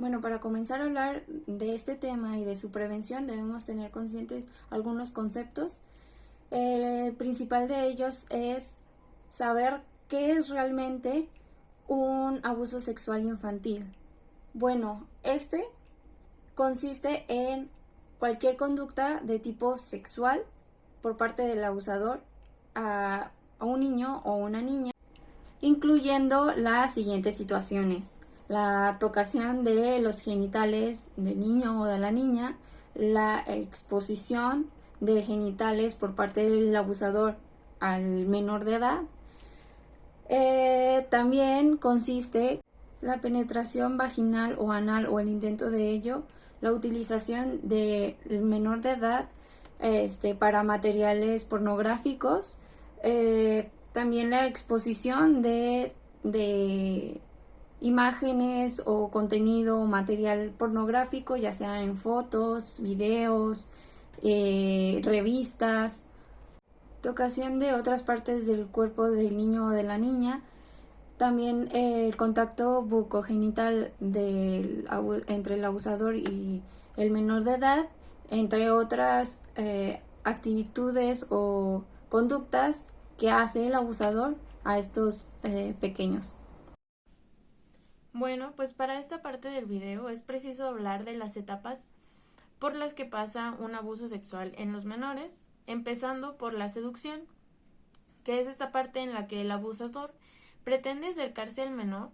Bueno, para comenzar a hablar de este tema y de su prevención debemos tener conscientes algunos conceptos. El principal de ellos es saber qué es realmente un abuso sexual infantil. Bueno, este consiste en cualquier conducta de tipo sexual por parte del abusador a un niño o una niña, incluyendo las siguientes situaciones: la tocación de los genitales del niño o de la niña, la exposición de genitales por parte del abusador al menor de edad. También consiste la penetración vaginal o anal o el intento de ello, la utilización del menor de edad para materiales pornográficos, también la exposición de imágenes o contenido o material pornográfico, ya sea en fotos, videos, revistas, tocación de otras partes del cuerpo del niño o de la niña, también el contacto bucogenital entre el abusador y el menor de edad, entre otras actitudes o conductas que hace el abusador a estos pequeños. Bueno, pues para esta parte del video es preciso hablar de las etapas por las que pasa un abuso sexual en los menores, empezando por la seducción, que es esta parte en la que el abusador pretende acercarse al menor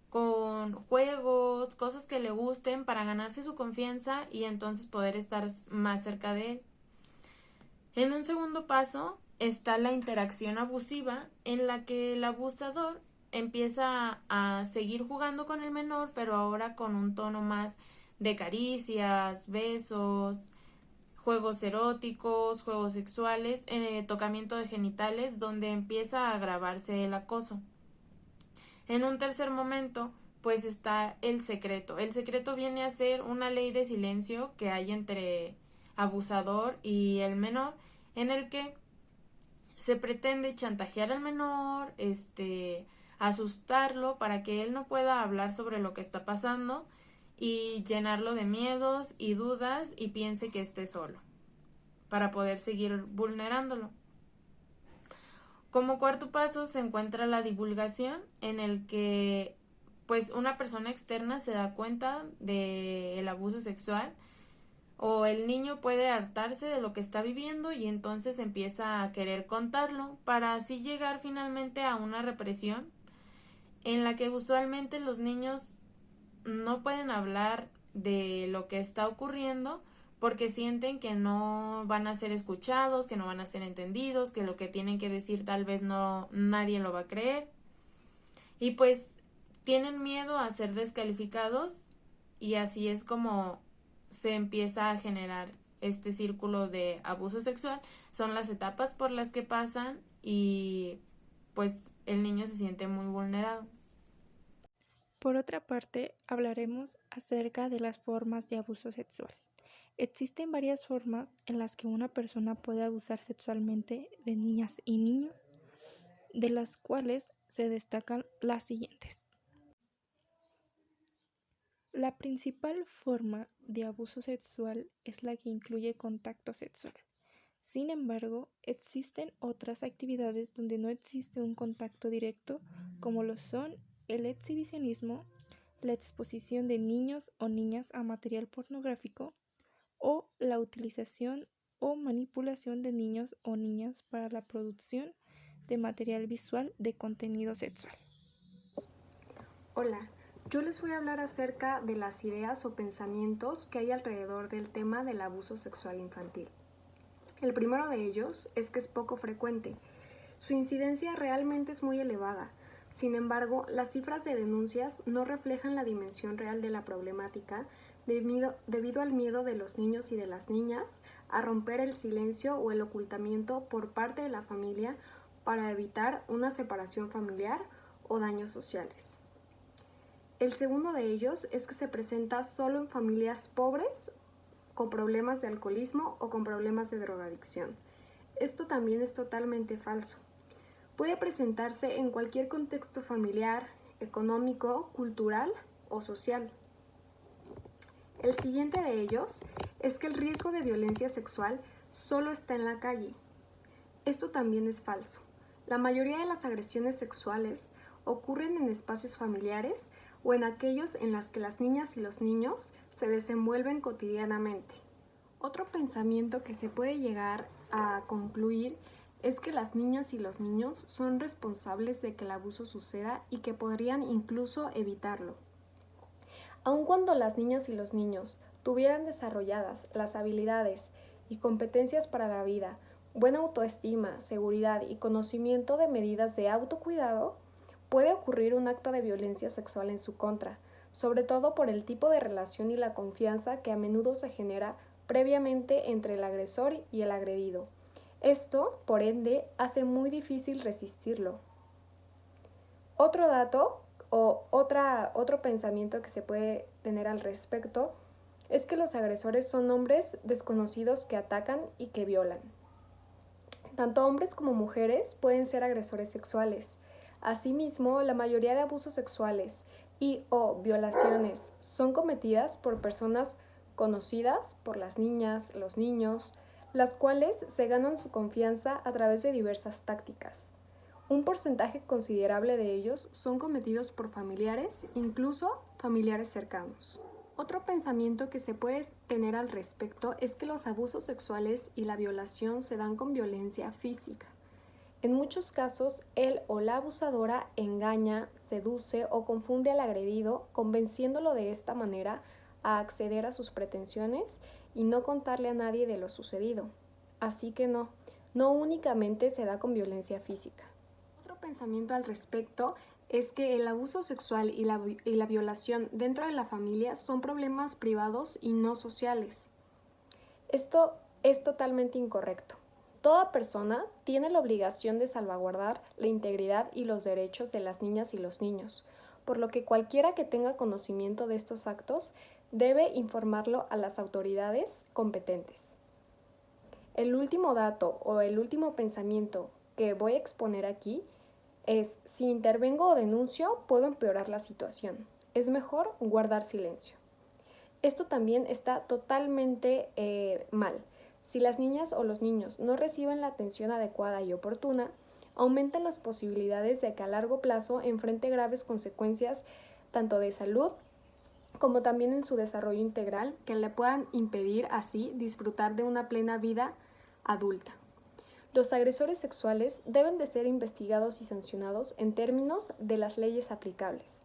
con juegos, cosas que le gusten para ganarse su confianza y entonces poder estar más cerca de él. En un segundo paso está la interacción abusiva, en la que el abusador empieza a seguir jugando con el menor, pero ahora con un tono más de caricias, besos, juegos eróticos, juegos sexuales, tocamiento de genitales, donde empieza a agravarse el acoso. En un tercer momento, pues está el secreto. El secreto viene a ser una ley de silencio que hay entre abusador y el menor, en el que se pretende chantajear al menor, asustarlo para que él no pueda hablar sobre lo que está pasando y llenarlo de miedos y dudas y piense que esté solo para poder seguir vulnerándolo. Como cuarto paso se encuentra la divulgación, en el que pues una persona externa se da cuenta del abuso sexual o el niño puede hartarse de lo que está viviendo y entonces empieza a querer contarlo para así llegar finalmente a una represión en la que usualmente los niños no pueden hablar de lo que está ocurriendo porque sienten que no van a ser escuchados, que no van a ser entendidos, que lo que tienen que decir tal vez no nadie lo va a creer y pues tienen miedo a ser descalificados y así es como se empieza a generar este círculo de abuso sexual. Son las etapas por las que pasan y pues el niño se siente muy vulnerado. Por otra parte, hablaremos acerca de las formas de abuso sexual. Existen varias formas en las que una persona puede abusar sexualmente de niñas y niños, de las cuales se destacan las siguientes. La principal forma de abuso sexual es la que incluye contacto sexual. Sin embargo, existen otras actividades donde no existe un contacto directo, como lo son el exhibicionismo, la exposición de niños o niñas a material pornográfico o la utilización o manipulación de niños o niñas para la producción de material visual de contenido sexual. Hola, yo les voy a hablar acerca de las ideas o pensamientos que hay alrededor del tema del abuso sexual infantil. El primero de ellos es que es poco frecuente. Su incidencia realmente es muy elevada. Sin embargo, las cifras de denuncias no reflejan la dimensión real de la problemática debido al miedo de los niños y de las niñas a romper el silencio o el ocultamiento por parte de la familia para evitar una separación familiar o daños sociales. El segundo de ellos es que se presenta solo en familias pobres con problemas de alcoholismo o con problemas de drogadicción. Esto también es totalmente falso. Puede presentarse en cualquier contexto familiar, económico, cultural o social. El siguiente de ellos es que el riesgo de violencia sexual solo está en la calle. Esto también es falso. La mayoría de las agresiones sexuales ocurren en espacios familiares o en aquellos en los que las niñas y los niños se desenvuelven cotidianamente. Otro pensamiento que se puede llegar a concluir es que las niñas y los niños son responsables de que el abuso suceda y que podrían incluso evitarlo. Aun cuando las niñas y los niños tuvieran desarrolladas las habilidades y competencias para la vida, buena autoestima, seguridad y conocimiento de medidas de autocuidado, puede ocurrir un acto de violencia sexual en su contra, sobre todo por el tipo de relación y la confianza que a menudo se genera previamente entre el agresor y el agredido. Esto, por ende, hace muy difícil resistirlo. Otro dato o otro pensamiento que se puede tener al respecto es que los agresores son hombres desconocidos que atacan y que violan. Tanto hombres como mujeres pueden ser agresores sexuales. Asimismo, la mayoría de abusos sexuales y o violaciones son cometidas por personas conocidas por las niñas, los niños, las cuales se ganan su confianza a través de diversas tácticas. Un porcentaje considerable de ellos son cometidos por familiares, incluso familiares cercanos. Otro pensamiento que se puede tener al respecto es que los abusos sexuales y la violación se dan con violencia física. En muchos casos, él o la abusadora engaña, seduce o confunde al agredido, convenciéndolo de esta manera a acceder a sus pretensiones y no contarle a nadie de lo sucedido. Así que no únicamente se da con violencia física. Otro pensamiento al respecto es que el abuso sexual y la violación dentro de la familia son problemas privados y no sociales. Esto es totalmente incorrecto. Toda persona tiene la obligación de salvaguardar la integridad y los derechos de las niñas y los niños, por lo que cualquiera que tenga conocimiento de estos actos debe informarlo a las autoridades competentes. El último dato o el último pensamiento que voy a exponer aquí es: si intervengo o denuncio, puedo empeorar la situación. Es mejor guardar silencio. Esto también está totalmente mal. Si las niñas o los niños no reciben la atención adecuada y oportuna, aumentan las posibilidades de que a largo plazo enfrente graves consecuencias tanto de salud como también en su desarrollo integral, que le puedan impedir así disfrutar de una plena vida adulta. Los agresores sexuales deben de ser investigados y sancionados en términos de las leyes aplicables.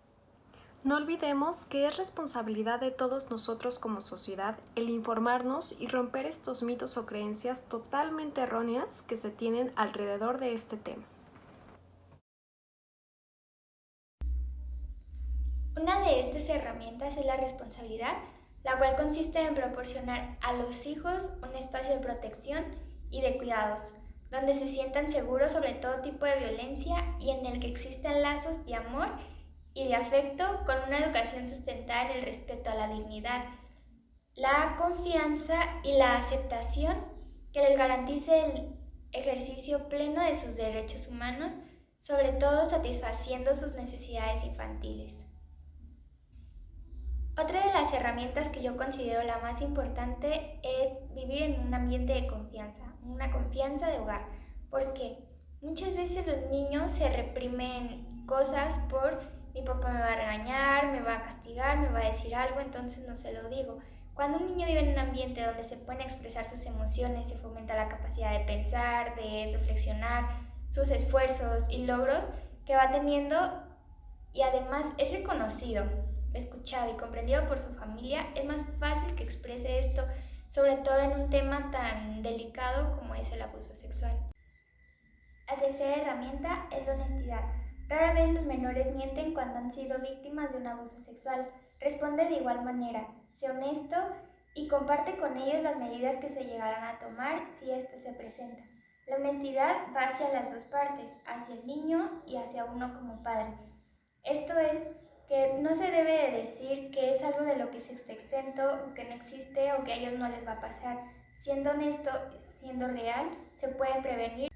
No olvidemos que es responsabilidad de todos nosotros como sociedad el informarnos y romper estos mitos o creencias totalmente erróneas que se tienen alrededor de este tema. Una de estas herramientas es la responsabilidad, la cual consiste en proporcionar a los hijos un espacio de protección y de cuidados, donde se sientan seguros sobre todo tipo de violencia y en el que existan lazos de amor y de afecto con una educación sustentada en el respeto a la dignidad, la confianza y la aceptación que les garantice el ejercicio pleno de sus derechos humanos, sobre todo satisfaciendo sus necesidades infantiles. Otra de las herramientas que yo considero la más importante es vivir en un ambiente de confianza, una confianza de hogar, porque muchas veces los niños se reprimen cosas por: mi papá me va a regañar, me va a castigar, me va a decir algo, entonces no se lo digo. Cuando un niño vive en un ambiente donde se pueden expresar sus emociones, se fomenta la capacidad de pensar, de reflexionar, sus esfuerzos y logros que va teniendo, y además es reconocido, escuchado y comprendido por su familia, es más fácil que exprese esto, sobre todo en un tema tan delicado como es el abuso sexual. La tercera herramienta es la honestidad. Rara vez los menores mienten cuando han sido víctimas de un abuso sexual. Responde de igual manera, sé honesto y comparte con ellos las medidas que se llegarán a tomar si esto se presenta. La honestidad va hacia las dos partes, hacia el niño y hacia uno como padre. Esto es que no se debe de decir que es algo de lo que se está exento o que no existe o que a ellos no les va a pasar. Siendo honesto, siendo real, se puede prevenir.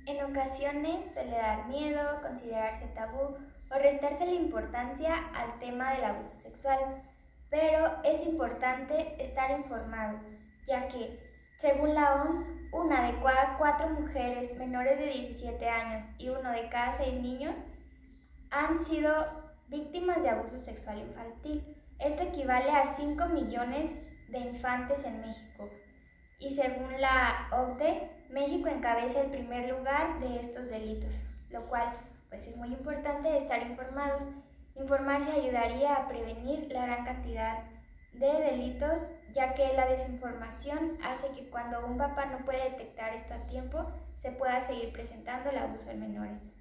En ocasiones suele dar miedo, considerarse tabú o restarse la importancia al tema del abuso sexual. pero es importante estar informado, ya que, según la OMS, una de cada 4 mujeres menores de 17 años y uno de cada 6 niños han sido víctimas de abuso sexual infantil. Esto equivale a 5 millones de infantes en México. Y según la OCDE, México encabeza el primer lugar de estos delitos, lo cual pues es muy importante estar informados. Informarse ayudaría a prevenir la gran cantidad de delitos, ya que la desinformación hace que cuando un papá no puede detectar esto a tiempo, se pueda seguir presentando el abuso en menores.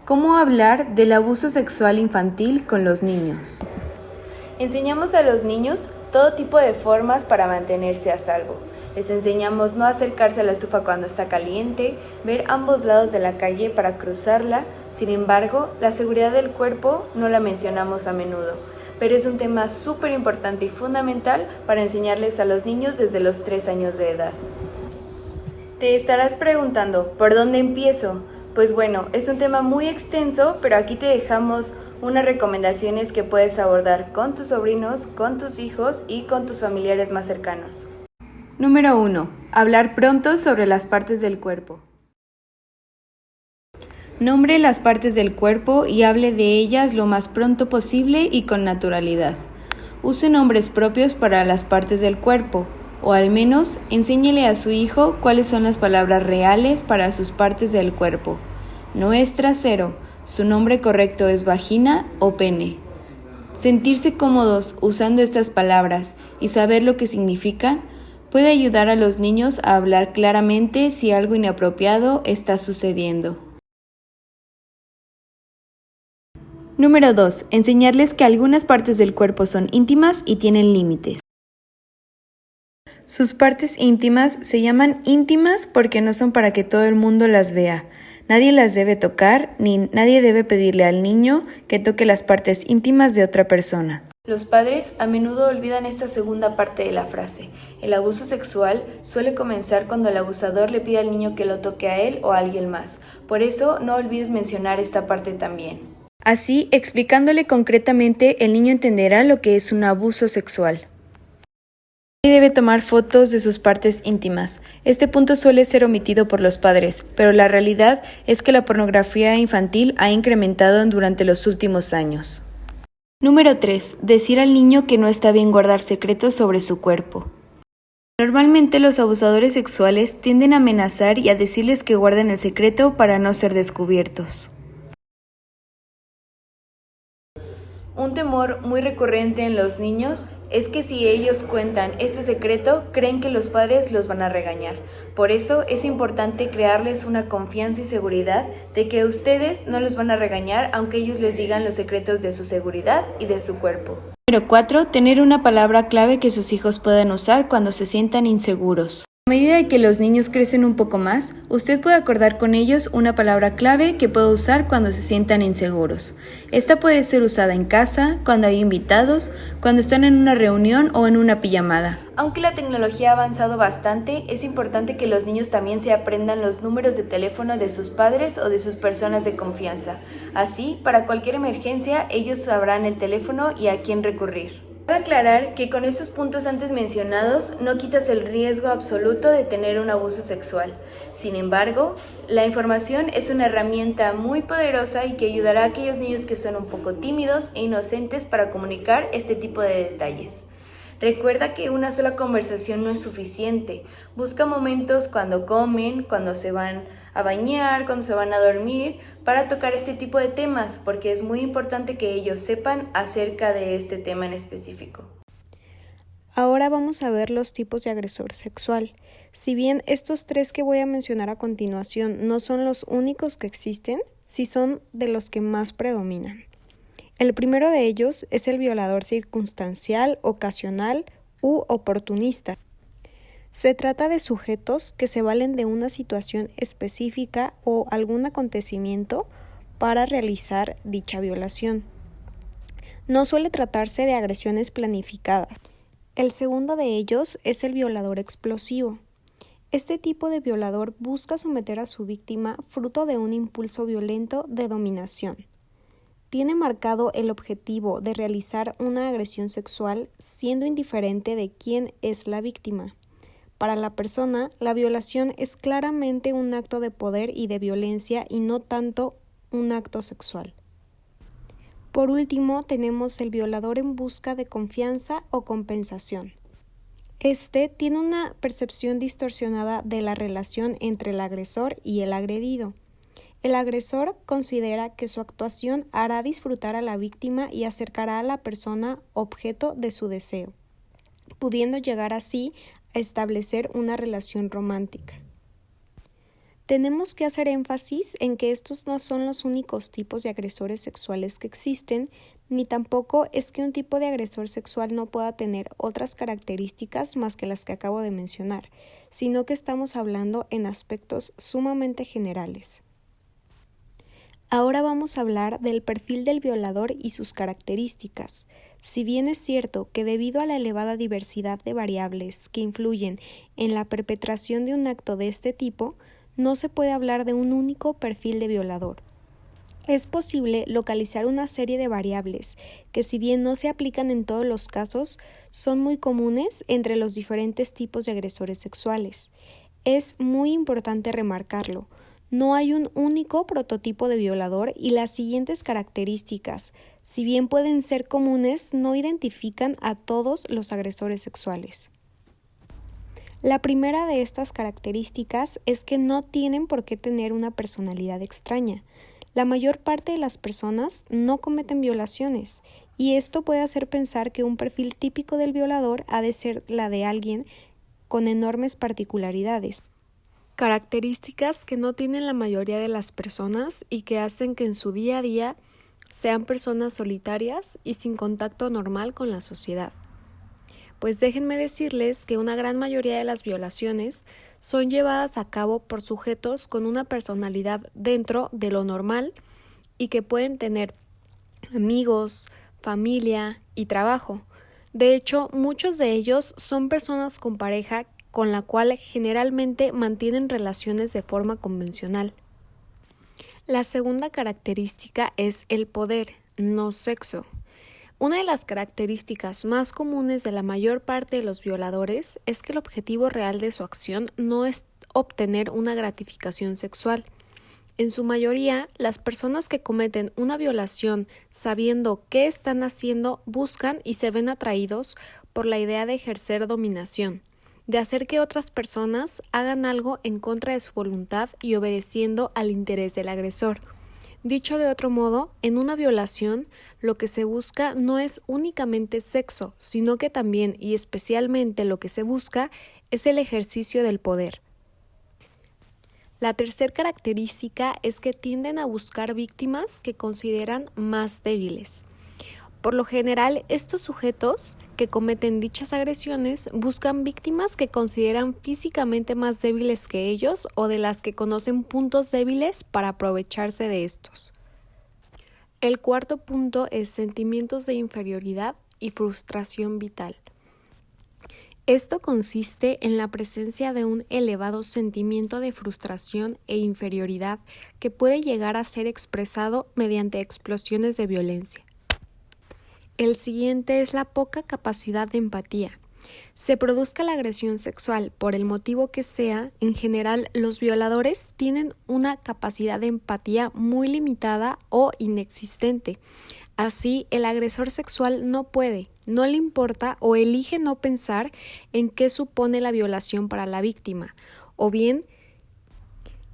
¿Cómo hablar del abuso sexual infantil con los niños? Enseñamos a los niños todo tipo de formas para mantenerse a salvo. Les enseñamos no acercarse a la estufa cuando está caliente, ver ambos lados de la calle para cruzarla. Sin embargo, la seguridad del cuerpo no la mencionamos a menudo, pero es un tema súper importante y fundamental para enseñarles a los niños desde los 3 años de edad. Te estarás preguntando, ¿por dónde empiezo? Pues bueno, es un tema muy extenso, pero aquí te dejamos unas recomendaciones que puedes abordar con tus sobrinos, con tus hijos y con tus familiares más cercanos. Número 1. Hablar pronto sobre las partes del cuerpo. Nombre las partes del cuerpo y hable de ellas lo más pronto posible y con naturalidad. Use nombres propios para las partes del cuerpo, o al menos enséñele a su hijo cuáles son las palabras reales para sus partes del cuerpo. No es trasero, su nombre correcto es vagina o pene. Sentirse cómodos usando estas palabras y saber lo que significan puede ayudar a los niños a hablar claramente si algo inapropiado está sucediendo. Número 2. Enseñarles que algunas partes del cuerpo son íntimas y tienen límites. Sus partes íntimas se llaman íntimas porque no son para que todo el mundo las vea. Nadie las debe tocar, ni nadie debe pedirle al niño que toque las partes íntimas de otra persona. Los padres a menudo olvidan esta segunda parte de la frase. El abuso sexual suele comenzar cuando el abusador le pide al niño que lo toque a él o a alguien más. Por eso no olvides mencionar esta parte también. Así, explicándole concretamente, el niño entenderá lo que es un abuso sexual. Nadie debe tomar fotos de sus partes íntimas. Este punto suele ser omitido por los padres, pero la realidad es que la pornografía infantil ha incrementado durante los últimos años. Número 3. Decir al niño que no está bien guardar secretos sobre su cuerpo. Normalmente los abusadores sexuales tienden a amenazar y a decirles que guarden el secreto para no ser descubiertos. Un temor muy recurrente en los niños es que si ellos cuentan este secreto, creen que los padres los van a regañar. Por eso es importante crearles una confianza y seguridad de que ustedes no los van a regañar aunque ellos les digan los secretos de su seguridad y de su cuerpo. Número 4. Tener una palabra clave que sus hijos puedan usar cuando se sientan inseguros. A medida que los niños crecen un poco más, usted puede acordar con ellos una palabra clave que pueda usar cuando se sientan inseguros. Esta puede ser usada en casa, cuando hay invitados, cuando están en una reunión o en una pijamada. Aunque la tecnología ha avanzado bastante, es importante que los niños también se aprendan los números de teléfono de sus padres o de sus personas de confianza. Así, para cualquier emergencia, ellos sabrán el teléfono y a quién recurrir. Cabe aclarar que con estos puntos antes mencionados no quitas el riesgo absoluto de tener un abuso sexual. Sin embargo, la información es una herramienta muy poderosa y que ayudará a aquellos niños que son un poco tímidos e inocentes para comunicar este tipo de detalles. Recuerda que una sola conversación no es suficiente. Busca momentos cuando comen, cuando se van a bañar, cuando se van a dormir, para tocar este tipo de temas, porque es muy importante que ellos sepan acerca de este tema en específico. Ahora vamos a ver los tipos de agresor sexual. Si bien estos 3 que voy a mencionar a continuación no son los únicos que existen, sí son de los que más predominan. El primero de ellos es el violador circunstancial, ocasional u oportunista. Se trata de sujetos que se valen de una situación específica o algún acontecimiento para realizar dicha violación. No suele tratarse de agresiones planificadas. El segundo de ellos es el violador explosivo. Este tipo de violador busca someter a su víctima fruto de un impulso violento de dominación. tiene marcado el objetivo de realizar una agresión sexual siendo indiferente de quién es la víctima. Para la persona, la violación es claramente un acto de poder y de violencia y no tanto un acto sexual. Por último, tenemos el violador en busca de confianza o compensación. Este tiene una percepción distorsionada de la relación entre el agresor y el agredido. El agresor considera que su actuación hará disfrutar a la víctima y acercará a la persona objeto de su deseo, pudiendo llegar así a establecer una relación romántica. Tenemos que hacer énfasis en que estos no son los únicos tipos de agresores sexuales que existen, ni tampoco es que un tipo de agresor sexual no pueda tener otras características más que las que acabo de mencionar, sino que estamos hablando en aspectos sumamente generales. Ahora vamos a hablar del perfil del violador y sus características. Si bien es cierto que debido a la elevada diversidad de variables que influyen en la perpetración de un acto de este tipo, no se puede hablar de un único perfil de violador. Es posible localizar una serie de variables que, si bien no se aplican en todos los casos, son muy comunes entre los diferentes tipos de agresores sexuales. Es muy importante remarcarlo. No hay un único prototipo de violador y las siguientes características, si bien pueden ser comunes, no identifican a todos los agresores sexuales. La primera de estas características es que no tienen por qué tener una personalidad extraña. La mayor parte de las personas no cometen violaciones y esto puede hacer pensar que un perfil típico del violador ha de ser la de alguien con enormes particularidades. Características que no tienen la mayoría de las personas y que hacen que en su día a día sean personas solitarias y sin contacto normal con la sociedad. Pues déjenme decirles que una gran mayoría de las violaciones son llevadas a cabo por sujetos con una personalidad dentro de lo normal y que pueden tener amigos, familia y trabajo. De hecho, muchos de ellos son personas con pareja con la cual generalmente mantienen relaciones de forma convencional. La segunda característica es el poder, no sexo. Una de las características más comunes de la mayor parte de los violadores es que el objetivo real de su acción no es obtener una gratificación sexual. En su mayoría, las personas que cometen una violación sabiendo qué están haciendo buscan y se ven atraídos por la idea de ejercer dominación, de hacer que otras personas hagan algo en contra de su voluntad y obedeciendo al interés del agresor. Dicho de otro modo, en una violación, lo que se busca no es únicamente sexo, sino que también y especialmente lo que se busca es el ejercicio del poder. La tercera característica es que tienden a buscar víctimas que consideran más débiles. Por lo general, estos sujetos que cometen dichas agresiones buscan víctimas que consideran físicamente más débiles que ellos o de las que conocen puntos débiles para aprovecharse de estos. El cuarto punto es sentimientos de inferioridad y frustración vital. Esto consiste en la presencia de un elevado sentimiento de frustración e inferioridad que puede llegar a ser expresado mediante explosiones de violencia. El siguiente es la poca capacidad de empatía. Se produzca la agresión sexual por el motivo que sea, en general los violadores tienen una capacidad de empatía muy limitada o inexistente. Así, el agresor sexual no puede, no le importa o elige no pensar en qué supone la violación para la víctima, o bien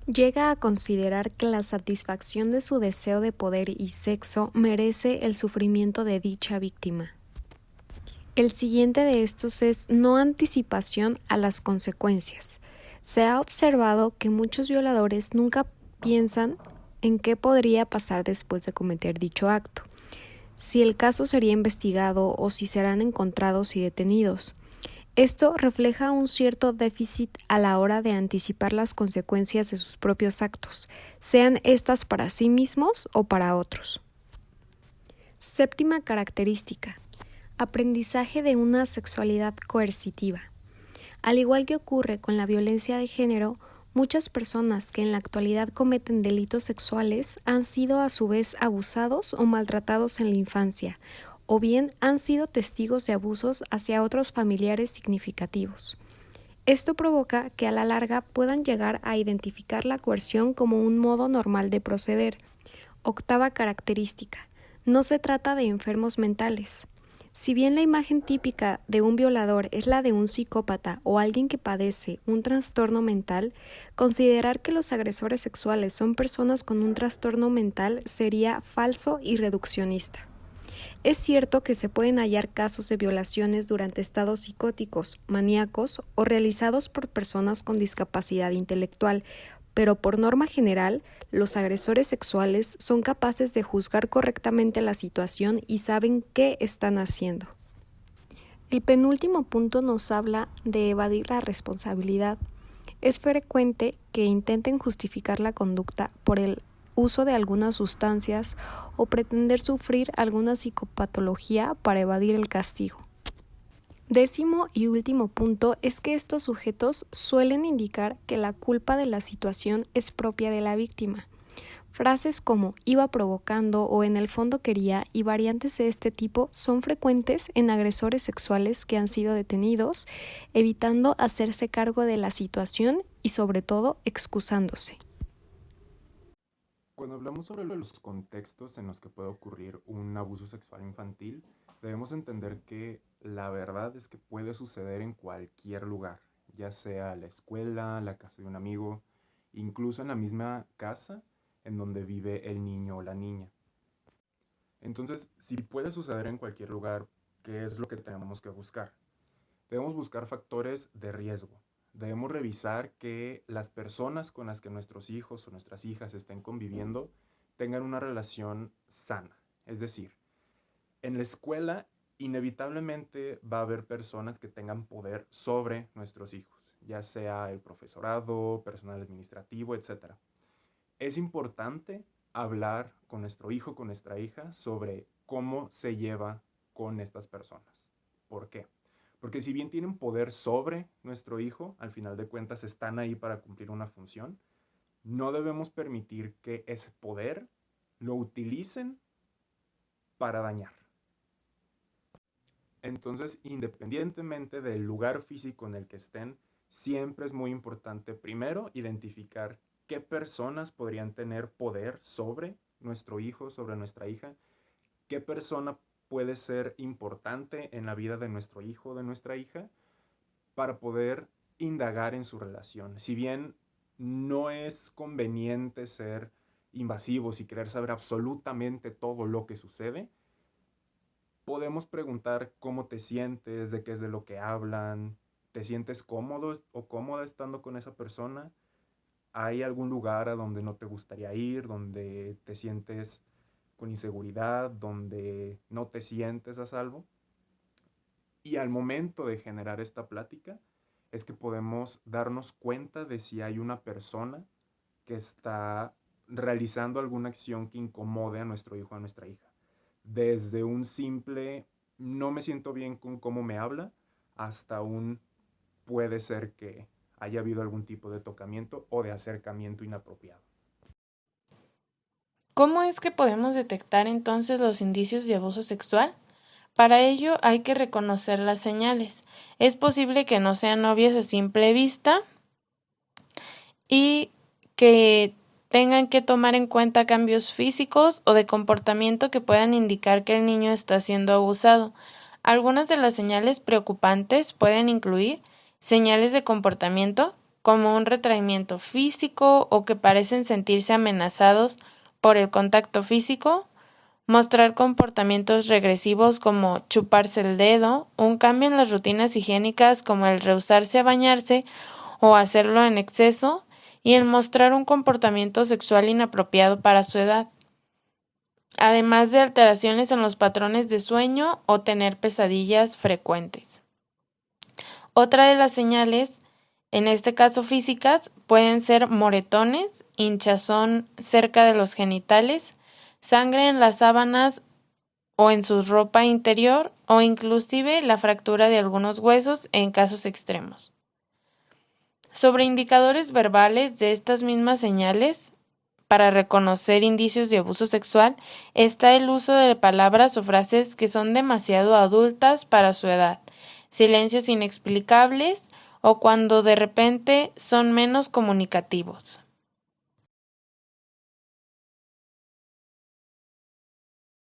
llega a considerar que la satisfacción de su deseo de poder y sexo merece el sufrimiento de dicha víctima. El siguiente de estos es no anticipación a las consecuencias. Se ha observado que muchos violadores nunca piensan en qué podría pasar después de cometer dicho acto, si el caso sería investigado o si serán encontrados y detenidos. Esto refleja un cierto déficit a la hora de anticipar las consecuencias de sus propios actos, sean estas para sí mismos o para otros. Séptima característica: aprendizaje de una sexualidad coercitiva. Al igual que ocurre con la violencia de género, Muchas personas que en la actualidad cometen delitos sexuales han sido a su vez abusados o maltratados en la infancia, o bien han sido testigos de abusos hacia otros familiares significativos. Esto provoca que a la larga puedan llegar a identificar la coerción como un modo normal de proceder. Octava característica: no se trata de enfermos mentales. Si bien la imagen típica de un violador es la de un psicópata o alguien que padece un trastorno mental, considerar que los agresores sexuales son personas con un trastorno mental sería falso y reduccionista. Es cierto que se pueden hallar casos de violaciones durante estados psicóticos, maníacos o realizados por personas con discapacidad intelectual, pero por norma general, los agresores sexuales son capaces de juzgar correctamente la situación y saben qué están haciendo. El penúltimo punto nos habla de evadir la responsabilidad. Es frecuente que intenten justificar la conducta por el uso de algunas sustancias o pretender sufrir alguna psicopatología para evadir el castigo. Décimo y último punto es que estos sujetos suelen indicar que la culpa de la situación es propia de la víctima. Frases como iba provocando o en el fondo quería y variantes de este tipo son frecuentes en agresores sexuales que han sido detenidos, evitando hacerse cargo de la situación y sobre todo excusándose. Cuando hablamos sobre los contextos en los que puede ocurrir un abuso sexual infantil, debemos entender que la verdad es que puede suceder en cualquier lugar, ya sea la escuela, la casa de un amigo, incluso en la misma casa en donde vive el niño o la niña. Entonces, si puede suceder en cualquier lugar, ¿qué es lo que tenemos que buscar? Debemos buscar factores de riesgo. Debemos revisar que las personas con las que nuestros hijos o nuestras hijas estén conviviendo tengan una relación sana. Es decir, en la escuela inevitablemente va a haber personas que tengan poder sobre nuestros hijos, ya sea el profesorado, personal administrativo, etc. Es importante hablar con nuestro hijo, con nuestra hija, sobre cómo se lleva con estas personas. ¿Por qué? Porque si bien tienen poder sobre nuestro hijo, al final de cuentas están ahí para cumplir una función, no debemos permitir que ese poder lo utilicen para dañar. Entonces, independientemente del lugar físico en el que estén, siempre es muy importante primero identificar qué personas podrían tener poder sobre nuestro hijo, sobre nuestra hija, qué persona puede ser importante en la vida de nuestro hijo o de nuestra hija para poder indagar en su relación. Si bien no es conveniente ser invasivos y querer saber absolutamente todo lo que sucede, podemos preguntar cómo te sientes, de qué es de lo que hablan, ¿te sientes cómodo o cómoda estando con esa persona? ¿Hay algún lugar a donde no te gustaría ir, donde te sientes con inseguridad, donde no te sientes a salvo? Y al momento de generar esta plática es que podemos darnos cuenta de si hay una persona que está realizando alguna acción que incomode a nuestro hijo o a nuestra hija. Desde un simple no me siento bien con cómo me habla hasta un puede ser que haya habido algún tipo de tocamiento o de acercamiento inapropiado. ¿Cómo es que podemos detectar entonces los indicios de abuso sexual? Para ello hay que reconocer las señales. Es posible que no sean obvias a simple vista y que tengan que tomar en cuenta cambios físicos o de comportamiento que puedan indicar que el niño está siendo abusado. Algunas de las señales preocupantes pueden incluir señales de comportamiento, como un retraimiento físico o que parecen sentirse amenazados por el contacto físico, mostrar comportamientos regresivos como chuparse el dedo, un cambio en las rutinas higiénicas como el rehusarse a bañarse o hacerlo en exceso, y el mostrar un comportamiento sexual inapropiado para su edad, además de alteraciones en los patrones de sueño o tener pesadillas frecuentes. Otra de las señales, en este caso físicas, pueden ser moretones, hinchazón cerca de los genitales, sangre en las sábanas o en su ropa interior, o inclusive la fractura de algunos huesos en casos extremos. Sobre indicadores verbales de estas mismas señales, para reconocer indicios de abuso sexual, está el uso de palabras o frases que son demasiado adultas para su edad, silencios inexplicables o cuando de repente son menos comunicativos.